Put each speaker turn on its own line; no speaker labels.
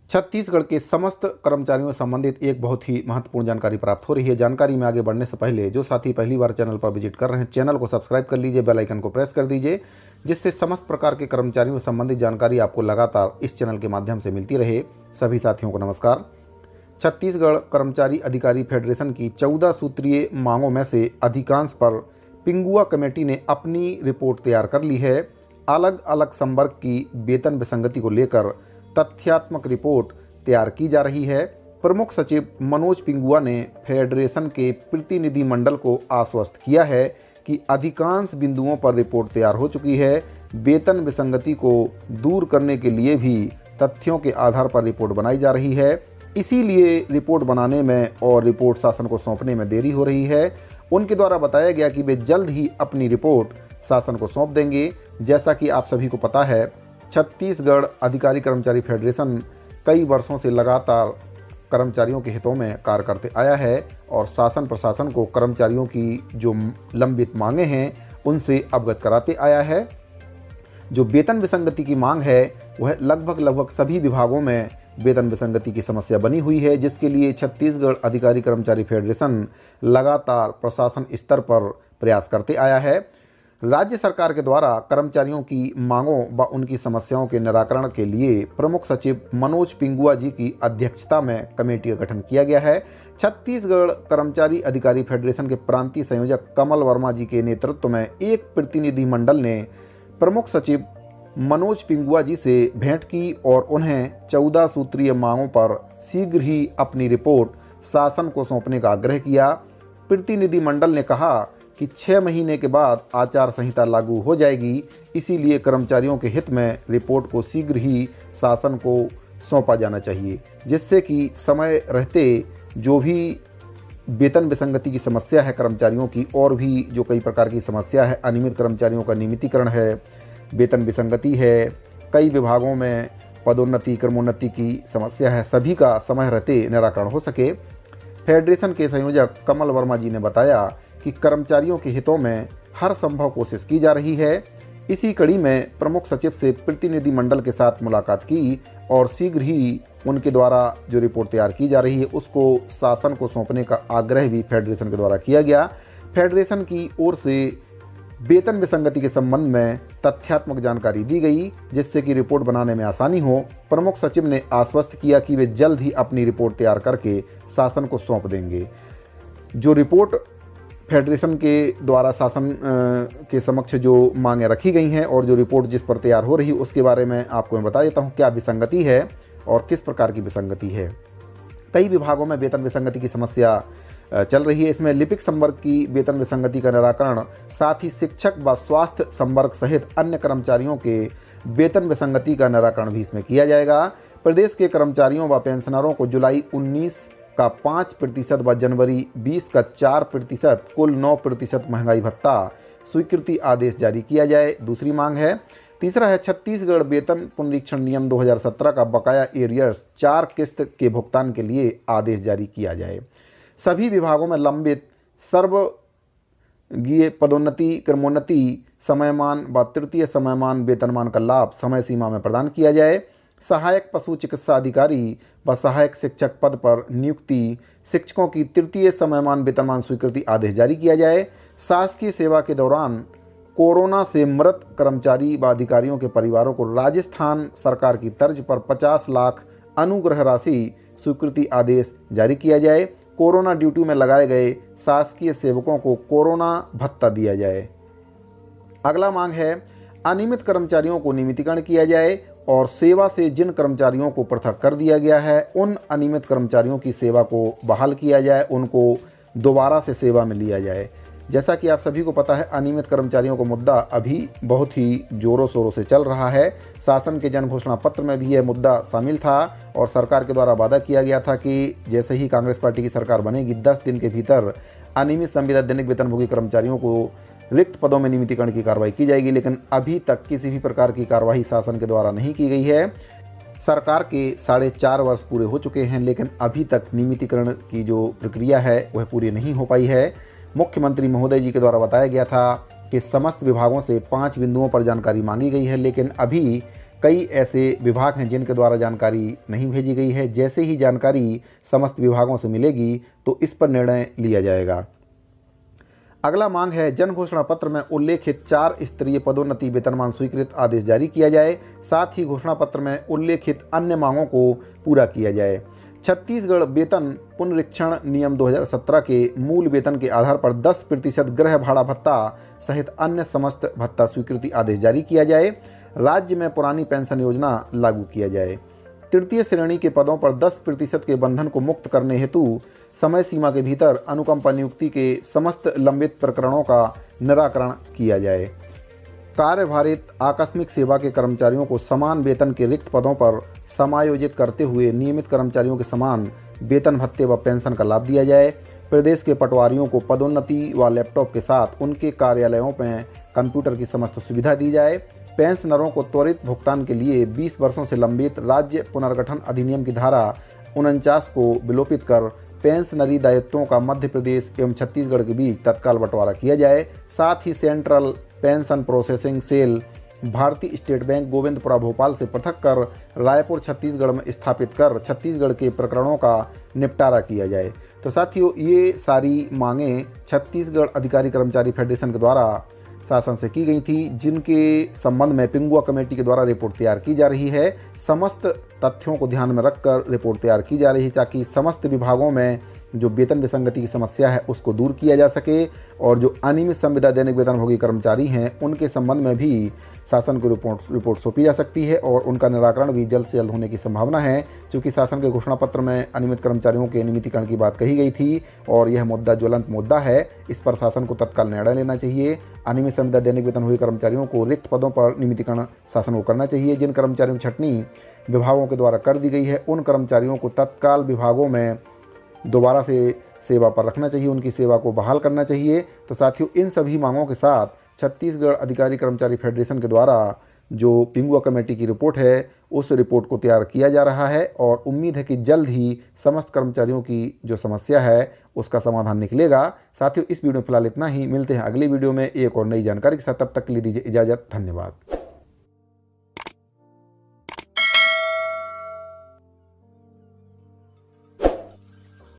छत्तीसगढ़ के समस्त कर्मचारियों से संबंधित एक बहुत ही महत्वपूर्ण जानकारी प्राप्त हो रही है। जानकारी में आगे बढ़ने से पहले जो साथी पहली बार चैनल पर विजिट कर रहे हैं, चैनल को सब्सक्राइब कर लीजिए, बेल आइकन को प्रेस कर दीजिए, जिससे समस्त प्रकार के कर्मचारियों से संबंधित जानकारी आपको लगातार इस चैनल के माध्यम से मिलती रहे। सभी साथियों को नमस्कार। छत्तीसगढ़ कर्मचारी अधिकारी फेडरेशन की 14 सूत्रीय मांगों में से अधिकांश पर पिंगुआ कमेटी ने अपनी रिपोर्ट तैयार कर ली है। अलग अलग संवर्ग की वेतन विसंगति को लेकर तथ्यात्मक रिपोर्ट तैयार की जा रही है। प्रमुख सचिव मनोज पिंगुआ ने फेडरेशन के प्रतिनिधि मंडल को आश्वस्त किया है कि अधिकांश बिंदुओं पर रिपोर्ट तैयार हो चुकी है। वेतन विसंगति को दूर करने के लिए भी तथ्यों के आधार पर रिपोर्ट बनाई जा रही है। इसीलिए रिपोर्ट बनाने में और रिपोर्ट शासन को सौंपने में देरी हो रही है। उनके द्वारा बताया गया कि वे जल्द ही अपनी रिपोर्ट शासन को सौंप देंगे। जैसा कि आप सभी को पता है, छत्तीसगढ़ अधिकारी कर्मचारी फेडरेशन कई वर्षों से लगातार कर्मचारियों के हितों में कार्य करते आया है और शासन प्रशासन को कर्मचारियों की जो लंबित मांगे हैं उनसे अवगत कराते आया है। जो वेतन विसंगति की मांग है वह लगभग सभी विभागों में वेतन विसंगति की समस्या बनी हुई है, जिसके लिए छत्तीसगढ़ अधिकारी कर्मचारी फेडरेशन लगातार प्रशासन स्तर पर प्रयास करते आया है। राज्य सरकार के द्वारा कर्मचारियों की मांगों व उनकी समस्याओं के निराकरण के लिए प्रमुख सचिव मनोज पिंगुआ जी की अध्यक्षता में कमेटी का गठन किया गया है। छत्तीसगढ़ कर्मचारी अधिकारी फेडरेशन के प्रांतीय संयोजक कमल वर्मा जी के नेतृत्व में एक प्रतिनिधि मंडल ने प्रमुख सचिव मनोज पिंगुआ जी से भेंट की और उन्हें 14 सूत्रीय मांगों पर शीघ्र ही अपनी रिपोर्ट शासन को सौंपने का आग्रह किया। प्रतिनिधि मंडल ने कहा कि 6 महीने के बाद आचार संहिता लागू हो जाएगी, इसीलिए कर्मचारियों के हित में रिपोर्ट को शीघ्र ही शासन को सौंपा जाना चाहिए, जिससे कि समय रहते जो भी वेतन विसंगति की समस्या है कर्मचारियों की, और भी जो कई प्रकार की समस्या है, अनियमित कर्मचारियों का नियमितीकरण है, वेतन विसंगति है, कई विभागों में पदोन्नति क्रमोन्नति की समस्या है, सभी का समय रहते निराकरण हो सके। फेडरेशन के संयोजक कमल वर्मा जी ने बताया कि कर्मचारियों के हितों में हर संभव कोशिश की जा रही है। इसी कड़ी में प्रमुख सचिव से प्रतिनिधि मंडल के साथ मुलाकात की और शीघ्र ही उनके द्वारा जो रिपोर्ट तैयार की जा रही है उसको शासन को सौंपने का आग्रह भी फेडरेशन के द्वारा किया गया। फेडरेशन की ओर से वेतन विसंगति के संबंध में तथ्यात्मक जानकारी दी गई, जिससे कि रिपोर्ट बनाने में आसानी हो। प्रमुख सचिव ने आश्वस्त किया कि वे जल्द ही अपनी रिपोर्ट तैयार करके शासन को सौंप देंगे। जो रिपोर्ट फेडरेशन के द्वारा शासन के समक्ष जो मांगें रखी गई हैं और जो रिपोर्ट जिस पर तैयार हो रही है उसके बारे में आपको मैं बता देता हूं क्या विसंगति है और किस प्रकार की विसंगति है। कई विभागों में वेतन विसंगति की समस्या चल रही है। इसमें लिपिक संवर्ग की वेतन विसंगति का निराकरण, साथ ही शिक्षक व स्वास्थ्य संवर्ग सहित अन्य कर्मचारियों के वेतन विसंगति का निराकरण भी इसमें किया जाएगा। प्रदेश के कर्मचारियों व पेंशनरों को जुलाई 19 का 5% व जनवरी 20 का 4%, कुल 9% महंगाई भत्ता स्वीकृति आदेश जारी किया जाए, दूसरी मांग है। तीसरा है छत्तीसगढ़ वेतन पुनरीक्षण नियम 2017 का बकाया एरियर्स 4 किस्त के भुगतान के लिए आदेश जारी किया जाए। सभी विभागों में लंबित सर्वगीय पदोन्नति क्रमोन्नति समयमान व तृतीय समयमान वेतनमान का लाभ समय सीमा में प्रदान किया जाए। सहायक पशु चिकित्सा अधिकारी व सहायक शिक्षक पद पर नियुक्ति, शिक्षकों की तृतीय समयमान वेतनमान स्वीकृति आदेश जारी किया जाए। शासकीय सेवा के दौरान कोरोना से मृत कर्मचारी व अधिकारियों के परिवारों को राजस्थान सरकार की तर्ज पर 50 लाख अनुग्रह राशि स्वीकृति आदेश जारी किया जाए। कोरोना ड्यूटी में लगाए गए शासकीय सेवकों को कोरोना भत्ता दिया जाए। अगला मांग है अनियमित कर्मचारियों को नियमितीकरण किया जाए और सेवा से जिन कर्मचारियों को पृथक कर दिया गया है उन अनियमित कर्मचारियों की सेवा को बहाल किया जाए, उनको दोबारा से सेवा में लिया जाए। जैसा कि आप सभी को पता है, अनियमित कर्मचारियों का मुद्दा अभी बहुत ही जोरों शोरों से चल रहा है। शासन के जन घोषणा पत्र में भी यह मुद्दा शामिल था और सरकार के द्वारा वादा किया गया था कि जैसे ही कांग्रेस पार्टी की सरकार बनेगी 10 दिन के भीतर अनियमित संविदानिक वेतनभोगी कर्मचारियों को रिक्त पदों में नियमितीकरण की कार्रवाई की जाएगी, लेकिन अभी तक किसी भी प्रकार की कार्रवाई शासन के द्वारा नहीं की गई है। सरकार के 4.5 वर्ष पूरे हो चुके हैं, लेकिन अभी तक नियमितीकरण की जो प्रक्रिया है वह पूरी नहीं हो पाई है। मुख्यमंत्री महोदय जी के द्वारा बताया गया था कि समस्त विभागों से 5 बिंदुओं पर जानकारी मांगी गई है, लेकिन अभी कई ऐसे विभाग हैं जिनके द्वारा जानकारी नहीं भेजी गई है। जैसे ही जानकारी समस्त विभागों से मिलेगी तो इस पर निर्णय लिया जाएगा। अगला मांग है जन घोषणा पत्र में उल्लेखित 4 स्तरीय पदोन्नति वेतनमान स्वीकृत आदेश जारी किया जाए। साथ ही घोषणा पत्र में उल्लेखित अन्य मांगों को पूरा किया जाए। छत्तीसगढ़ वेतन पुनरीक्षण नियम 2017 के मूल वेतन के आधार पर 10% गृह भाड़ा भत्ता सहित अन्य समस्त भत्ता स्वीकृति आदेश जारी किया जाए। राज्य में पुरानी पेंशन योजना लागू किया जाए। तृतीय श्रेणी के पदों पर 10% के बंधन को मुक्त करने हेतु समय सीमा के भीतर अनुकंपा नियुक्ति के समस्त लंबित प्रकरणों का निराकरण किया जाए। कार्यभारित आकस्मिक सेवा के कर्मचारियों को समान वेतन के रिक्त पदों पर समायोजित करते हुए नियमित कर्मचारियों के समान वेतन भत्ते व पेंशन का लाभ दिया जाए। प्रदेश के पटवारियों को पदोन्नति व लैपटॉप के साथ उनके कार्यालयों में कंप्यूटर की समस्त सुविधा दी जाए। पेंशनरों को त्वरित भुगतान के लिए 20 वर्षों से लंबित राज्य पुनर्गठन अधिनियम की धारा 49 को विलोपित कर पेंशनरी दायित्वों का मध्य प्रदेश एवं छत्तीसगढ़ के बीच तत्काल बंटवारा किया जाए। साथ ही सेंट्रल पेंशन प्रोसेसिंग सेल भारतीय स्टेट बैंक गोविंदपुरा भोपाल से पृथक कर रायपुर छत्तीसगढ़ में स्थापित कर छत्तीसगढ़ के प्रकरणों का निपटारा किया जाए। तो साथियों, ये सारी मांगें छत्तीसगढ़ अधिकारी कर्मचारी फेडरेशन के द्वारा शासन से की गई थी, जिनके संबंध में पिंगुआ कमेटी के द्वारा रिपोर्ट तैयार की जा रही है। समस्त तथ्यों को ध्यान में रखकर रिपोर्ट तैयार की जा रही है ताकि समस्त विभागों में जो वेतन विसंगति की समस्या है उसको दूर किया जा सके और जो अनियमित संविदा दैनिक वेतनभोगी कर्मचारी हैं उनके संबंध में भी शासन को रिपोर्ट सौंपी जा सकती है और उनका निराकरण भी जल्द से जल्द होने की संभावना है। क्योंकि शासन के घोषणा पत्र में अनियमित कर्मचारियों के नियमितीकरण की बात कही गई थी और यह मुद्दा ज्वलंत मुद्दा है। इस पर शासन को तत्काल निर्णय लेना चाहिए। अनियमित संविदा दैनिक वेतनभोगी कर्मचारियों को रिक्त पदों पर नियमितीकरण शासन को करना चाहिए। जिन कर्मचारियों की छंटनी विभागों के द्वारा कर दी गई है उन कर्मचारियों को तत्काल विभागों में दोबारा से सेवा पर रखना चाहिए, उनकी सेवा को बहाल करना चाहिए। तो साथियों, इन सभी मांगों के साथ छत्तीसगढ़ अधिकारी कर्मचारी फेडरेशन के द्वारा जो पिंगुआ कमेटी की रिपोर्ट है उस रिपोर्ट को तैयार किया जा रहा है और उम्मीद है कि जल्द ही समस्त कर्मचारियों की जो समस्या है उसका समाधान निकलेगा। साथियों, इस वीडियो में फिलहाल इतना ही। मिलते हैं अगली वीडियो में एक और नई जानकारी के साथ। तब तक के लिए दीजिए इजाज़त। धन्यवाद।